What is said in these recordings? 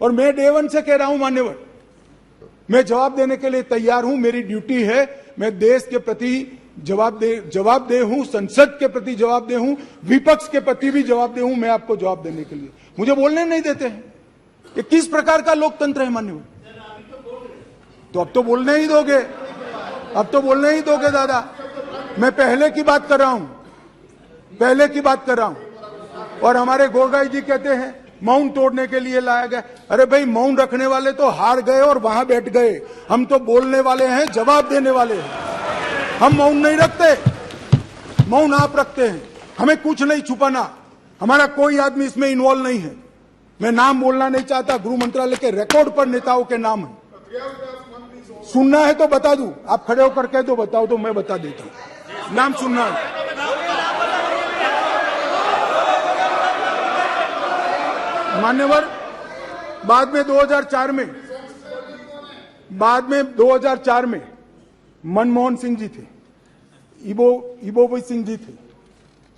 और मैं day one से कह रहा हूं मान्यवर, मैं जवाब देने के लिए तैयार हूं। मेरी ड्यूटी है, मैं देश के प्रति जवाबदेह हूं, संसद के प्रति जवाबदेह हूं, विपक्ष के प्रति भी जवाबदेह हूं। मैं आपको जवाब देने के लिए, मुझे बोलने नहीं देते हैं। ये किस प्रकार का लोकतंत्र है मान्यवर? तो अब तो बोलने ही दोगे, अब तो बोलने ही दोगे दादा। मैं पहले की बात कर रहा हूं, पहले की बात कर रहा हूं। और हमारे गोगाई जी कहते हैं मौन तोड़ने के लिए लाया गया। अरे भाई, मौन रखने वाले तो हार गए और वहां बैठ गए। हम तो बोलने वाले हैं, जवाब देने वाले हैं। हम मौन नहीं रखते, मौन आप रखते हैं। हमें कुछ नहीं छुपाना, हमारा कोई आदमी इसमें इन्वॉल्व नहीं है। मैं नाम बोलना नहीं चाहता, गृह मंत्रालय के रिकॉर्ड पर नेताओं के नाम है। सुनना है तो बता दूं, आप खड़े होकर कह दो बताओ तो मैं बता देता हूं। नाम सुनना है। मान्यवर, बाद में 2004 में मनमोहन सिंह जी थे, इबोबी सिंह जी थे।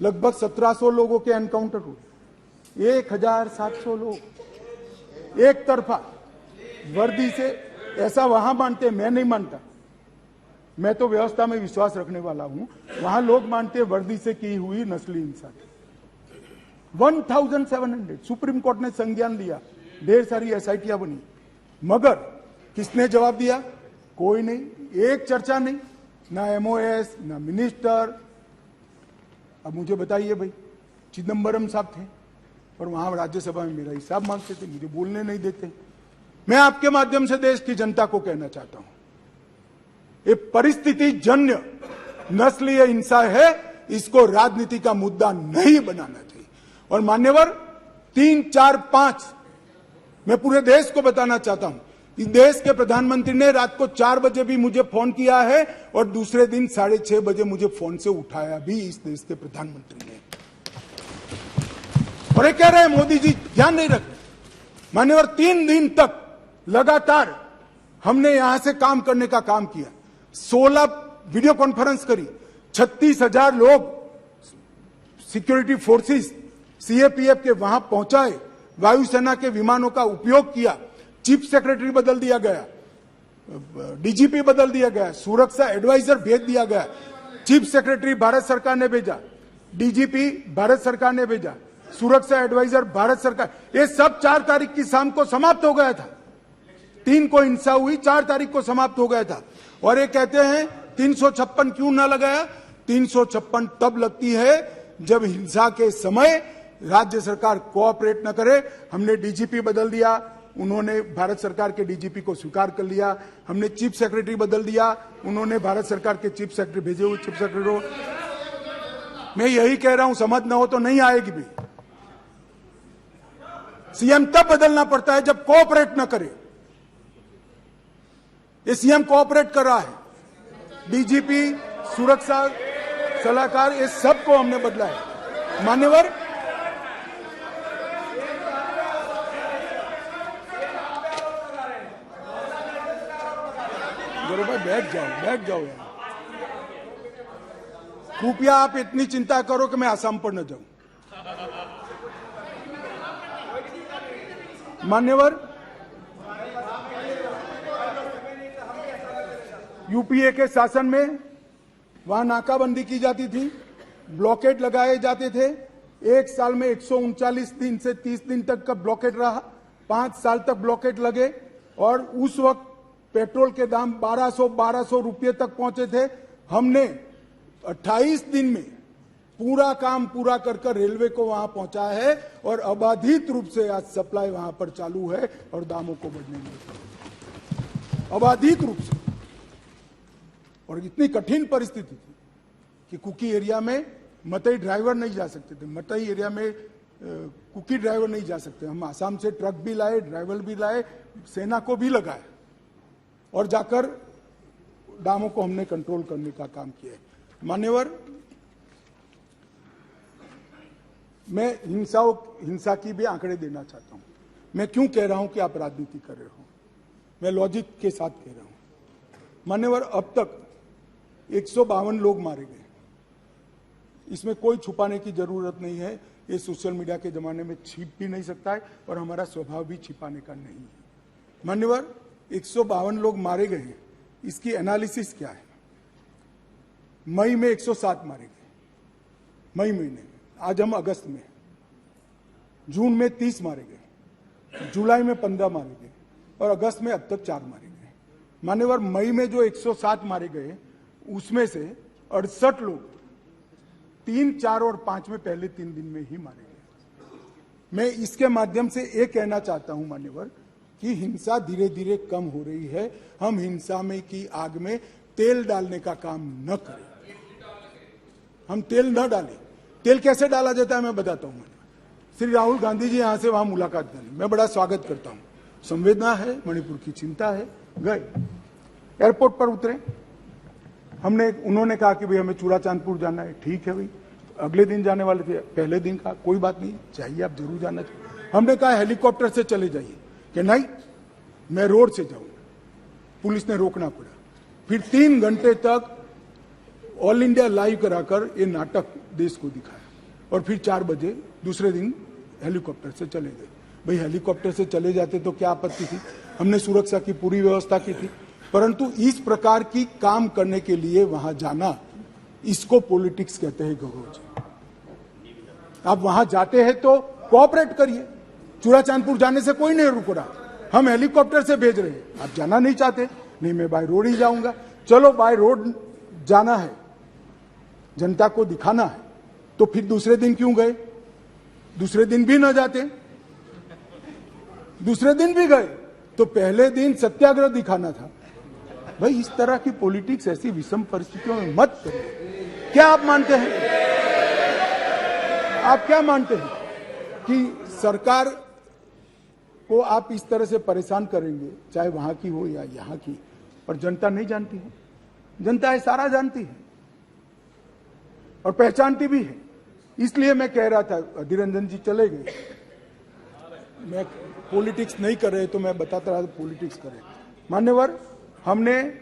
लगभग 1700 लोगों के एनकाउंटर हुए, 1700 लोग एक तरफा वर्दी से। ऐसा वहां मानते हैं, मैं नहीं मानता। मैं तो व्यवस्था में विश्वास रखने वाला हूं। वहां लोग मानते हैं वर्दी से की हुई नस्ली हिंसा। 1700 सुप्रीम कोर्ट ने संज्ञान लिया, ढेर सारी एसआईटियां बनी, मगर किसने जवाब दिया? कोई नहीं, एक चर्चा नहीं, ना एमओएस, ना मिनिस्टर। अब मुझे बताइए भाई, चिदम्बरम साहब थे और वहां राज्यसभा में मेरा हिसाब मांगते थे, मुझे बोलने नहीं देते। मैं आपके माध्यम से देश की जनता को कहना चाहता हूं, ये परिस्थिति जन्य नस्लीय हिंसा है, इसको राजनीति का मुद्दा नहीं बनाना चाहिए। और मान्यवर, 3, 4, 5 मैं पूरे देश को बताना चाहता हूं, इस देश के प्रधानमंत्री ने रात को 4 बजे भी मुझे फोन किया है और दूसरे दिन 6:30 बजे मुझे फोन से उठाया भी इस देश के प्रधानमंत्री ने। और ये कह रहे हैं मोदी जी ध्यान नहीं रखते। मान्यवर, 3 दिन तक लगातार हमने यहां से काम करने का काम किया। 16 वीडियो कॉन्फ्रेंस करी, 36,000 लोग सिक्योरिटी फोर्सेस सीएपीएफ के वहां पहुंचाए, वायुसेना के विमानों का उपयोग किया, चीफ सेक्रेटरी बदल दिया गया, डीजीपी बदल दिया गया, सुरक्षा एडवाइजर भेज दिया गया, चीफ सेक्रेटरी भारत सरकार ने भेजा, डीजीपी भारत सरकार ने भेजा, सुरक्षा एडवाइजर भारत सरकार। ये सब 4 तारीख की शाम को समाप्त हो गया था। 3 को हिंसा हुई, 4 तारीख को समाप्त हो गया था। और ये कहते हैं 356 क्यों ना लगाया? 356 तब लगती है जब हिंसा के समय राज्य सरकार कोऑपरेट न करे। हमने डीजीपी बदल दिया, उन्होंने भारत सरकार के डीजीपी को स्वीकार कर लिया। हमने चीफ सेक्रेटरी बदल दिया, उन्होंने भारत सरकार के चीफ सेक्रेटरी भेजे हुए चीफ सेक्रेटरी को। मैं यही कह रहा हूं, समझ न हो तो नहीं आएगी भी। सीएम तब बदलना पड़ता है जब कोऑपरेट न करे। ये सीएम कोऑपरेट कर रहा है। डीजीपी, सुरक्षा सलाहकार, ये सबको हमने बदला है। मान्यवर, भाई बैठ जाओ यार। कृपया आप इतनी चिंता करो कि मैं आसाम पर न जाऊं। मान्यवर, यूपीए के शासन में वहां नाकाबंदी की जाती थी, ब्लॉकेड लगाए जाते थे। 1 साल में 139 दिन से 30 दिन तक का ब्लॉकेड रहा, 5 साल तक ब्लॉकेड लगे। और उस वक्त पेट्रोल के दाम 1200 रुपये तक पहुंचे थे। हमने 28 दिन में पूरा काम पूरा कर रेलवे को वहां पहुंचा है और अबाधित रूप से आज सप्लाई वहां पर चालू है और दामों को बढ़ने नहीं, अबाधित रूप से। और इतनी कठिन परिस्थिति थी कि कुकी एरिया में मतई ड्राइवर नहीं जा सकते थे, मतई एरिया में कुकी ड्राइवर नहीं जा सकते। हम आसाम से ट्रक भी लाए, ड्राइवर भी लाए, सेना को भी लगाए और जाकर दामों को हमने कंट्रोल करने का काम किया है। मान्यवर, मैं हिंसा की भी आंकड़े देना चाहता हूं। मैं क्यों कह रहा हूं कि आप राजनीति कर रहे हो, मैं लॉजिक के साथ कह रहा हूं। मान्यवर, अब तक 152 लोग मारे गए, इसमें कोई छुपाने की जरूरत नहीं है। ये सोशल मीडिया के जमाने में छिप भी नहीं सकता है और हमारा स्वभाव भी छिपाने का नहीं है। मान्यवर, 152 लोग मारे गए हैं, इसकी एनालिसिस क्या है? मई में 107 मारे गए, मई महीने में, आज हम अगस्त में, जून में 30 मारे गए, जुलाई में 15 मारे गए और अगस्त में अब तक 4 मारे गए। मान्यवर, मई में जो 107 मारे गए उसमें से 68 लोग 3, 4 और 5 में पहले 3 दिन में ही मारे गए। मैं इसके माध्यम से ये कहना चाहता हूं मान्यवर कि हिंसा धीरे धीरे कम हो रही है। हम हिंसा में की आग में तेल डालने का काम न करें, हम तेल न डालें। तेल कैसे डाला जाता है मैं बताता हूं। श्री राहुल गांधी जी यहां से वहां मुलाकात करें, मैं बड़ा स्वागत करता हूं, संवेदना है, मणिपुर की चिंता है। गए एयरपोर्ट पर उतरे, उन्होंने कहा कि भाई हमें चूड़ाचांदपुर जाना है। ठीक है भाई, अगले दिन जाने वाले थे, पहले दिन कहा कोई बात नहीं, चाहिए आप जरूर जाना चाहिए। हमने कहा हेलीकॉप्टर से चले जाइए, कि नहीं मैं रोड से जाऊंगा। पुलिस ने रोकना पड़ा। फिर 3 घंटे तक ऑल इंडिया लाइव कराकर ये नाटक देश को दिखाया और फिर 4 बजे दूसरे दिन हेलीकॉप्टर से चले गए। भाई हेलीकॉप्टर से चले जाते तो क्या आपत्ति थी, हमने सुरक्षा की पूरी व्यवस्था की थी, परंतु इस प्रकार की काम करने के लिए वहां जाना, इसको पॉलिटिक्स कहते हैं गौरव जी। आप वहां जाते हैं तो कोऑपरेट करिए। चूड़ाचांदपुर जाने से कोई नहीं रुक रहा, हम हेलीकॉप्टर से भेज रहे हैं। आप जाना नहीं चाहते, नहीं मैं बाय रोड ही जाऊंगा। चलो बाय रोड जाना है, जनता को दिखाना है, तो फिर दूसरे दिन क्यों गए? दूसरे दिन भी न जाते, दूसरे दिन भी गए तो पहले दिन सत्याग्रह दिखाना था। भाई इस तरह की पॉलिटिक्स ऐसी विषम परिस्थितियों में मत करिए। क्या आप मानते हैं, आप क्या मानते हैं कि सरकार को आप इस तरह से परेशान करेंगे, चाहे वहां की हो या यहां की, पर जनता नहीं जानती है? जनता ये सारा जानती है और पहचानती भी है। इसलिए मैं कह रहा था, अधीर रंजन जी चले गए, मैं पॉलिटिक्स नहीं कर रहे तो मैं बताता रहा पॉलिटिक्स कर रहे। मान्यवर, हमने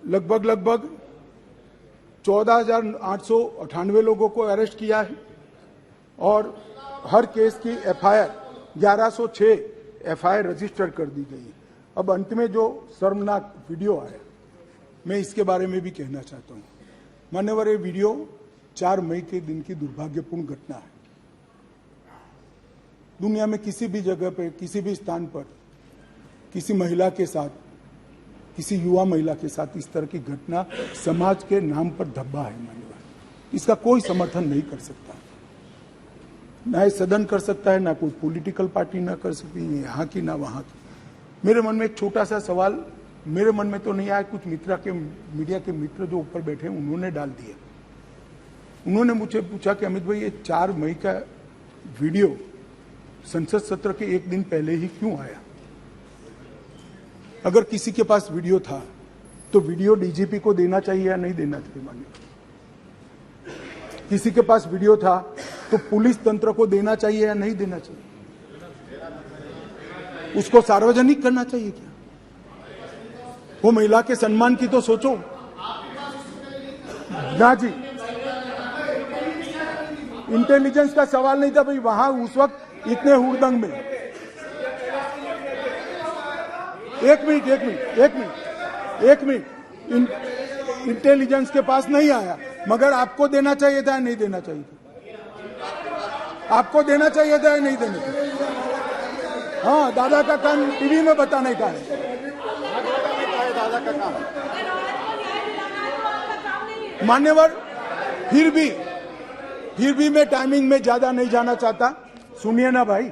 लगभग 14,898 लोगों को अरेस्ट किया है और हर केस की एफआईआर 1106 एफआईआर रजिस्टर कर दी गई है। अब अंत में जो शर्मनाक वीडियो आया, मैं इसके बारे में भी कहना चाहता हूं। मान्यवर, ये वीडियो 4 मई के दिन की दुर्भाग्यपूर्ण घटना है। दुनिया में किसी भी जगह पर, किसी भी स्थान पर किसी महिला के साथ, किसी युवा महिला के साथ इस तरह की घटना समाज के नाम पर धब्बा है। मान्यवर, इसका कोई समर्थन नहीं कर सकता, ना सदन कर सकता है, ना कोई पॉलिटिकल पार्टी ना कर सकती है, यहाँ की ना वहां की। मेरे मन में एक छोटा सा सवाल, मेरे मन में तो नहीं आया, कुछ मीडिया के मित्र जो ऊपर बैठे हैं उन्होंने डाल दिया। उन्होंने मुझे पूछा कि अमित भाई ये 4 मई का वीडियो संसद सत्र के 1 दिन पहले ही क्यों आया? अगर किसी के पास वीडियो था तो वीडियो डीजीपी को देना चाहिए या नहीं देना चाहिए? मानिए किसी के पास वीडियो था तो पुलिस तंत्र को देना चाहिए या नहीं देना चाहिए? उसको सार्वजनिक करना चाहिए क्या? वो महिला के सम्मान की तो सोचो ना जी। इंटेलिजेंस का सवाल नहीं था भाई, वहां उस वक्त इतने हुड़दंग में। एक मिनट, इंटेलिजेंस के पास नहीं आया, मगर आपको देना चाहिए था या नहीं देना चाहिए था? आपको देना चाहिए था या नहीं देना चाहिए? हाँ, दादा का काम टीवी में बताने का है। दादा का काम। मान्यवर, फिर भी मैं टाइमिंग में ज्यादा नहीं जाना चाहता। सुनिए ना भाई,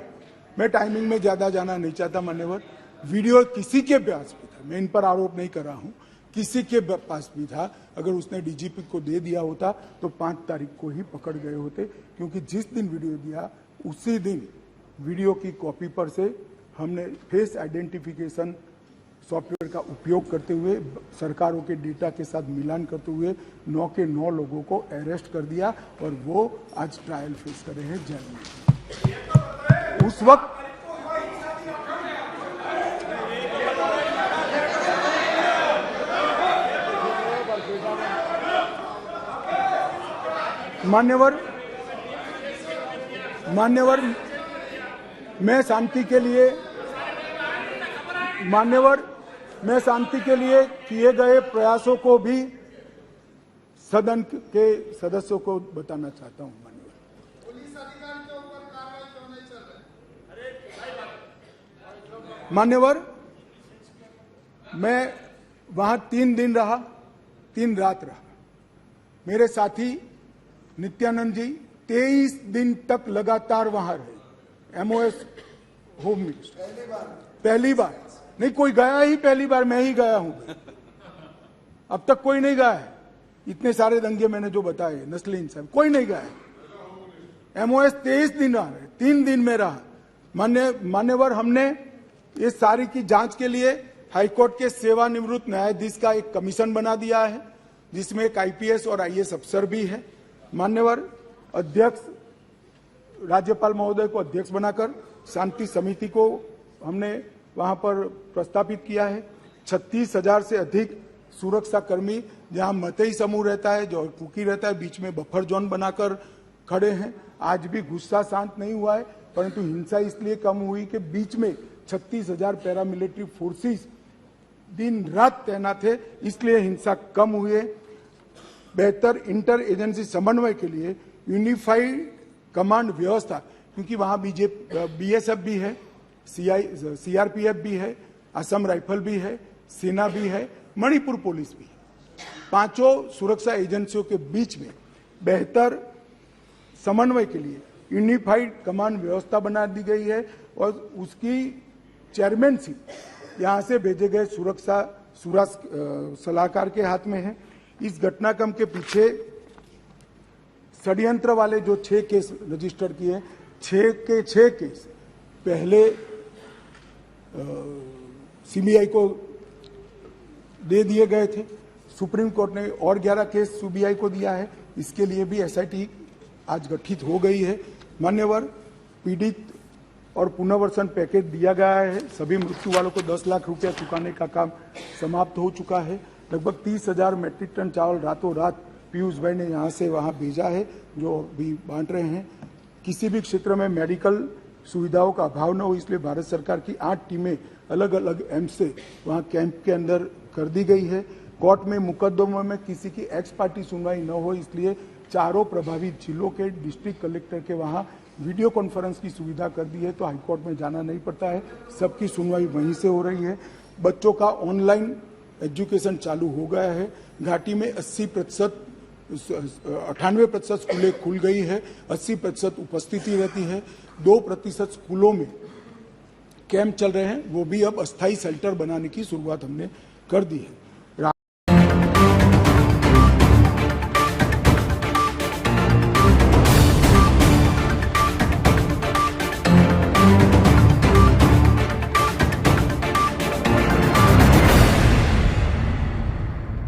मैं टाइमिंग में ज्यादा जाना नहीं चाहता। मान्यवर, वीडियो किसी के पास भी था, मैं इन पर आरोप नहीं कर रहा हूं, किसी के पास भी था। अगर उसने डीजीपी को दे दिया होता तो 5 तारीख को ही पकड़ गए होते, क्योंकि जिस दिन वीडियो दिया उसी दिन वीडियो की कॉपी पर से हमने फेस आइडेंटिफिकेशन सॉफ्टवेयर का उपयोग करते हुए सरकारों के डेटा के साथ मिलान करते हुए 9 के 9 लोगों को अरेस्ट कर दिया और वो आज ट्रायल फेस कर रहे हैं जेल में। उस वक्त मान्यवर मैं शांति के लिए किए गए प्रयासों को भी सदन के सदस्यों को बताना चाहता हूं। मान्यवर मैं वहां 3 दिन रहा, 3 रात रहा। मेरे साथी नित्यानंद जी 23 दिन तक लगातार वहां रहे। एमओएस होम मिनिस्टर पहली बार नहीं कोई गया ही, पहली बार मैं ही गया हूं। अब तक कोई नहीं गया है। इतने सारे दंगे मैंने जो बताए, नस्ली इंसान, कोई नहीं गया है। एमओएस 23 दिन रहा, 3 दिन में रहा। मान्यवर हमने इस सारी की जांच के लिए हाईकोर्ट के सेवानिवृत्त न्यायाधीश का एक कमीशन बना दिया है, जिसमें एक आईपीएस और आईएएस अफसर भी है। मान्यवर अध्यक्ष, राज्यपाल महोदय को अध्यक्ष बनाकर शांति समिति को हमने वहां पर प्रस्तापित किया है। 36,000 से अधिक सुरक्षा कर्मी, जहां मतई समूह रहता है, जो कुकी रहता है, बीच में बफर जोन बनाकर खड़े हैं। आज भी गुस्सा शांत नहीं हुआ है, परंतु हिंसा इसलिए कम हुई कि बीच में 36,000 पैरामिलिट्री फोर्सेस दिन रात तैनात थे, इसलिए हिंसा कम हुई है। बेहतर इंटर एजेंसी समन्वय के लिए यूनिफाइड कमांड व्यवस्था, क्योंकि वहां बीएसएफ भी है, सीआरपीएफ भी है, असम राइफल भी है, सेना भी है, मणिपुर पुलिस भी है। 5 सुरक्षा एजेंसियों के बीच में बेहतर समन्वय के लिए यूनिफाइड कमांड व्यवस्था बना दी गई है और उसकी चेयरमैनशिप यहां से भेजे गए सुरक्षा सलाहकार के हाथ में है। इस घटनाक्रम के पीछे षड्यंत्र वाले जो 6 केस रजिस्टर किए, 6 के 6 केस पहले सीबीआई को दे दिए गए थे। सुप्रीम कोर्ट ने और 11 केस सीबीआई को दिया है। इसके लिए भी एसआईटी आज गठित हो गई है। मान्यवर पीड़ित और पुनर्वसन पैकेज दिया गया है। सभी मृत्यु वालों को 10 लाख रुपया चुकाने का काम समाप्त हो चुका है। लगभग 30,000 मैट्रिक टन चावल रातों रात पीयूष भाई ने यहां से वहां भेजा है, जो भी बांट रहे हैं। किसी भी क्षेत्र में मेडिकल सुविधाओं का अभाव न हो, इसलिए भारत सरकार की 8 टीमें अलग अलग एम्स से वहां कैंप के अंदर कर दी गई है। कोर्ट में मुकदमों में किसी की एक्स पार्टी सुनवाई न हो, इसलिए चारों प्रभावित जिलों के डिस्ट्रिक्ट कलेक्टर के वहां वीडियो कॉन्फ्रेंस की सुविधा कर दी है, तो हाईकोर्ट में जाना नहीं पड़ता है। सबकी सुनवाई वहीं से हो रही है। बच्चों का ऑनलाइन एजुकेशन चालू हो गया है। घाटी में 98% स्कूलें खुल गई है, 80% उपस्थिति रहती है। 2% स्कूलों में कैंप चल रहे हैं, वो भी अब अस्थायी शेल्टर बनाने की शुरुआत हमने कर दी है।